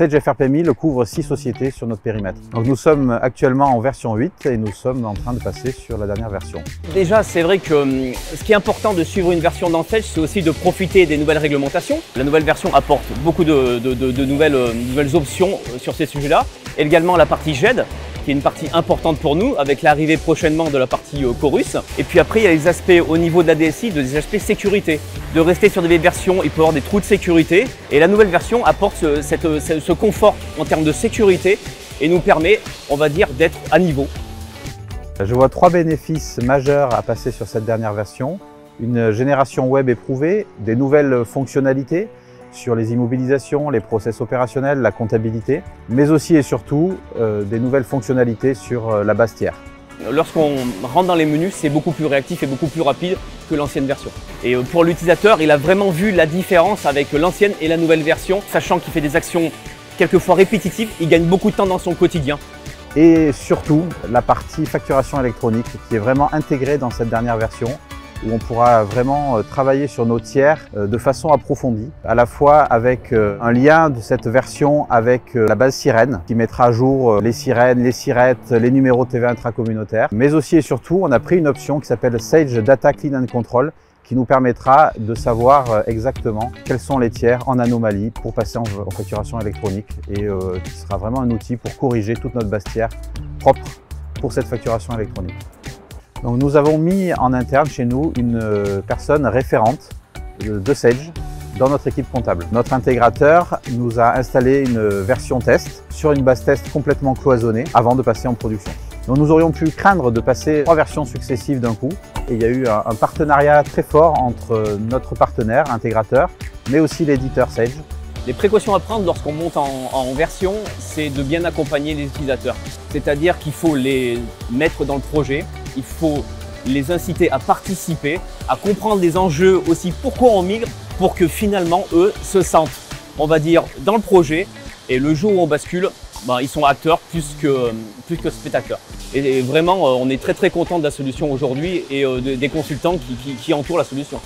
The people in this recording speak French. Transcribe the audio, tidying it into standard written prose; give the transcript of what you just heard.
Sage FRP 1000 couvre 6 sociétés sur notre périmètre. Donc nous sommes actuellement en version 8 et nous sommes en train de passer sur la dernière version. Déjà, c'est vrai que ce qui est important de suivre une version dans Sage, c'est aussi de profiter des nouvelles réglementations. La nouvelle version apporte beaucoup de nouvelles options sur ces sujets-là. Également la partie GED, qui est une partie importante pour nous, avec l'arrivée prochainement de la partie Chorus. Et puis après, il y a les aspects au niveau de la DSI, des aspects sécurité. De rester sur des vieilles versions, il peut y avoir des trous de sécurité. Et la nouvelle version apporte ce confort en termes de sécurité et nous permet, on va dire, d'être à niveau. Je vois 3 bénéfices majeurs à passer sur cette dernière version. Une génération web éprouvée, des nouvelles fonctionnalités sur les immobilisations, les process opérationnels, la comptabilité, mais aussi et surtout des nouvelles fonctionnalités sur la base tiers. Lorsqu'on rentre dans les menus, c'est beaucoup plus réactif et beaucoup plus rapide que l'ancienne version. Et pour l'utilisateur, il a vraiment vu la différence avec l'ancienne et la nouvelle version, sachant qu'il fait des actions quelquefois répétitives, il gagne beaucoup de temps dans son quotidien. Et surtout, la partie facturation électronique qui est vraiment intégrée dans cette dernière version, où on pourra vraiment travailler sur nos tiers de façon approfondie, à la fois avec un lien de cette version avec la base sirène qui mettra à jour les sirènes, les sirettes, les numéros de TVA intracommunautaires, mais aussi et surtout on a pris une option qui s'appelle Sage Data Clean and Control qui nous permettra de savoir exactement quels sont les tiers en anomalie pour passer en facturation électronique et qui sera vraiment un outil pour corriger toute notre base tiers propre pour cette facturation électronique. Donc nous avons mis en interne chez nous une personne référente de Sage dans notre équipe comptable. Notre intégrateur nous a installé une version test sur une base test complètement cloisonnée avant de passer en production. Donc nous aurions pu craindre de passer 3 versions successives d'un coup et il y a eu un partenariat très fort entre notre partenaire intégrateur mais aussi l'éditeur Sage. Les précautions à prendre lorsqu'on monte en version, c'est de bien accompagner les utilisateurs. C'est-à-dire qu'il faut les mettre dans le projet, il faut les inciter à participer, à comprendre les enjeux aussi, pourquoi on migre, pour que finalement eux se sentent, on va dire, dans le projet et le jour où on bascule, ils sont acteurs plus que spectateurs. Et vraiment, on est très content de la solution aujourd'hui et des consultants qui entourent la solution.